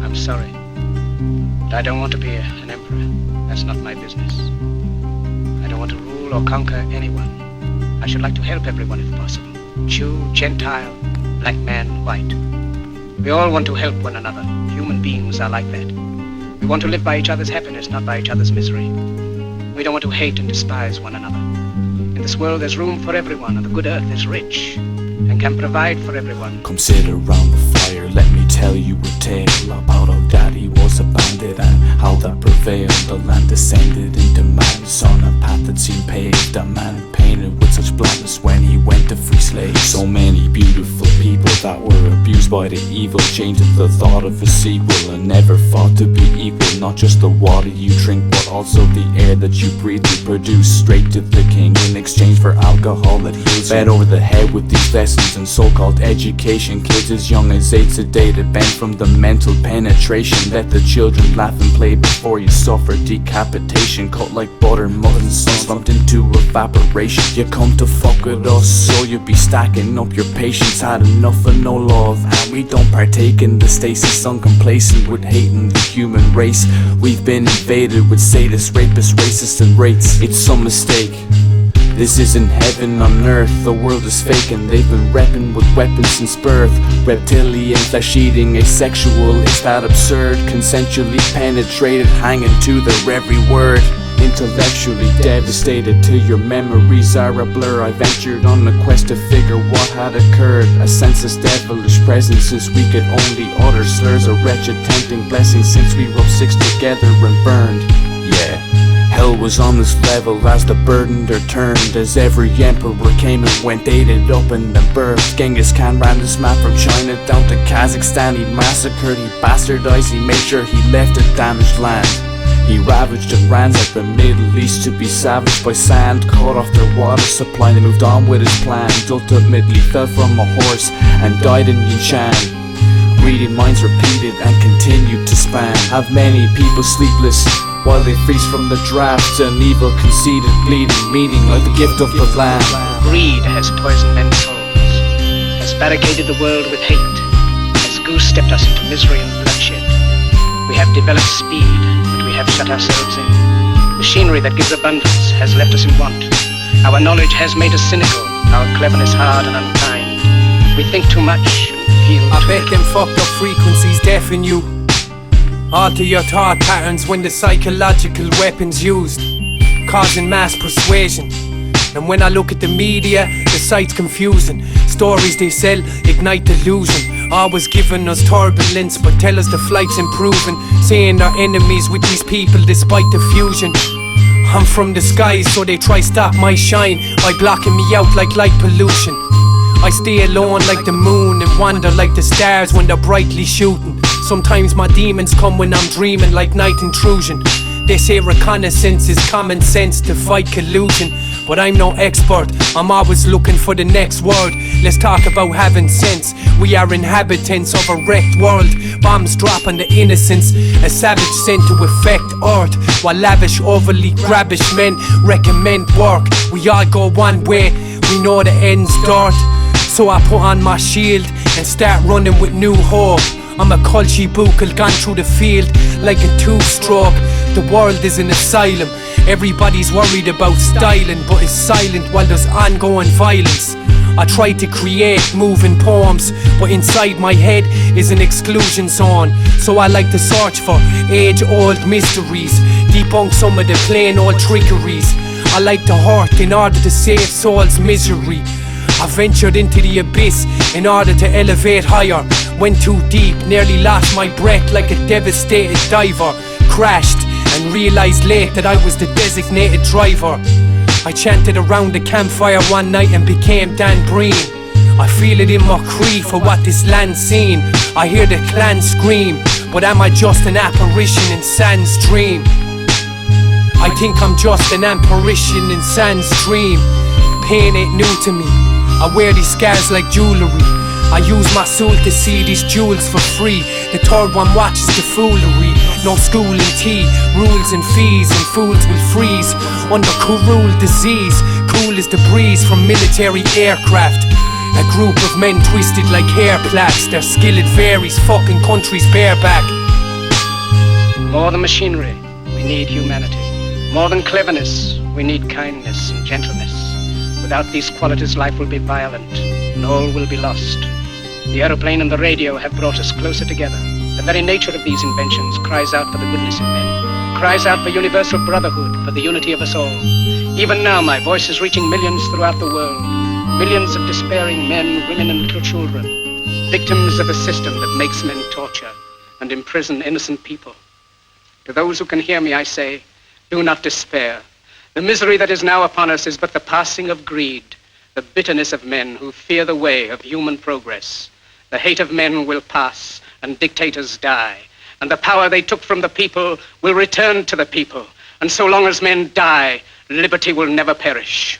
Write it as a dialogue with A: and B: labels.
A: I'm sorry. But I don't want to be an emperor. That's not my business. I don't want to rule or conquer anyone. I should like to help everyone if possible. Jew, Gentile, black man, white. We all want to help one another. Human beings are like that. We want to live by each other's happiness, not by each other's misery. We don't want to hate and despise one another. In this world there's room for everyone, and the good earth is rich and can provide for everyone.
B: Come sit around the fire, let me tell you a tale about how daddy was a bandit and how that prevailed. The land descended into madness on a path that seemed paved. A man painted with such blackness when he went to free slaves. So many beautiful people that were abused by the evil changed the thought of a sequel and never fought to be equal. Not just the water you drink, but also the air that you breathe. You produce straight to the king in exchange for alcohol that heals. Fed over the head with these lessons and so-called education. Kids as young as 8 sedated, bent from the mental penetration. Let the children laugh and play before you suffer decapitation. Cut like butter, mothers and sons slumped into evaporation. You come to fuck with us, so you be stacking up your patience. Had enough of no love, and we don't partake in the stasis. Uncomplacent with hating the human race. We've been invaded with sadists, rapists, racists and rates. It's some mistake. This isn't heaven on earth, the world is fake and they've been repping with weapons since birth. Reptilian, flesh-eating, asexual, is that absurd? Consensually penetrated, hanging to their every word. Intellectually devastated till your memories are a blur. I ventured on a quest to figure what had occurred. A senseless devilish presence since we could only utter slurs. A wretched tempting blessing since we rubbed six together and burned. Yeah, hell was on this level as the burden there turned. As every emperor came and went, dated up and then birthed. Genghis Khan ran this map from China down to Kazakhstan. He massacred, he bastardized, he made sure he left a damaged land. He ravaged and ransacked the Middle East to be savaged by sand. Cut off their water supply and moved on with his plan. Ultimately fell from a horse and died in Yinshan. Greedy minds repeated and continued to span. Have many people sleepless while they feast from the draft. An evil conceited bleeding meaning like the gift of the land.
A: Greed has poisoned men's souls, has barricaded the world with hate, has goose-stepped us into misery and bloodshed. We have developed speed, but we have shut ourselves in. Machinery that gives abundance has left us in want. Our knowledge has made us cynical, our cleverness hard and unkind. We think too much and feel too
C: I bet them fucked up frequencies deafen you. Alter your thought patterns when the psychological weapon's used, causing mass persuasion. And when I look at the media, the site's confusing. Stories they sell ignite delusion, always giving us turbulence but tell us the flight's improving. Saying they're enemies with these people despite the fusion. I'm from the skies so they try stop my shine by blocking me out like light pollution. I stay alone like the moon and wander like the stars when they're brightly shooting. Sometimes my demons come when I'm dreaming like night intrusion. They say reconnaissance is common sense to fight collusion, but I'm no expert, I'm always looking for the next word. Let's talk about having sense. We are inhabitants of a wrecked world. Bombs drop on the innocents, a savage sent to affect earth. While lavish, overly grabbish men recommend work. We all go one way, we know the end's dirt. So I put on my shield and start running with new hope. I'm a culture buckle gone through the field like a two-stroke. The world is an asylum. Everybody's worried about styling, but is silent while there's ongoing violence. I try to create moving poems, but inside my head is an exclusion zone. So I like to search for age-old mysteries, debunk some of the plain old trickeries. I like to hurt in order to save soul's misery. I ventured into the abyss in order to elevate higher. Went too deep, nearly lost my breath like a devastated diver. Crashed and realized late that I was the designated driver. I chanted around the campfire one night and became Dan Breen. I feel it in my creed for what this land's seen. I hear the clan scream, but am I just an apparition in Sand's dream? I think I'm just an apparition in Sand's dream. Pain ain't new to me, I wear these scars like jewelry. I use my soul to see these jewels for free. The third one watches the foolery. No school and tea, rules and fees, and fools will freeze under cruel disease. Cool as the breeze from military aircraft. A group of men twisted like hair plaits. Their skill it varies, fucking countries bareback.
A: More than machinery, we need humanity. More than cleverness, we need kindness and gentleness. Without these qualities, life will be violent, and all will be lost. The aeroplane and the radio have brought us closer together. The very nature of these inventions cries out for the goodness in men, cries out for universal brotherhood, for the unity of us all. Even now, my voice is reaching millions throughout the world. Millions of despairing men, women, and little children, victims of a system that makes men torture and imprison innocent people. To those who can hear me, I say, do not despair. The misery that is now upon us is but the passing of greed, the bitterness of men who fear the way of human progress. The hate of men will pass, and dictators die, and the power they took from the people will return to the people. And so long as men die, liberty will never perish.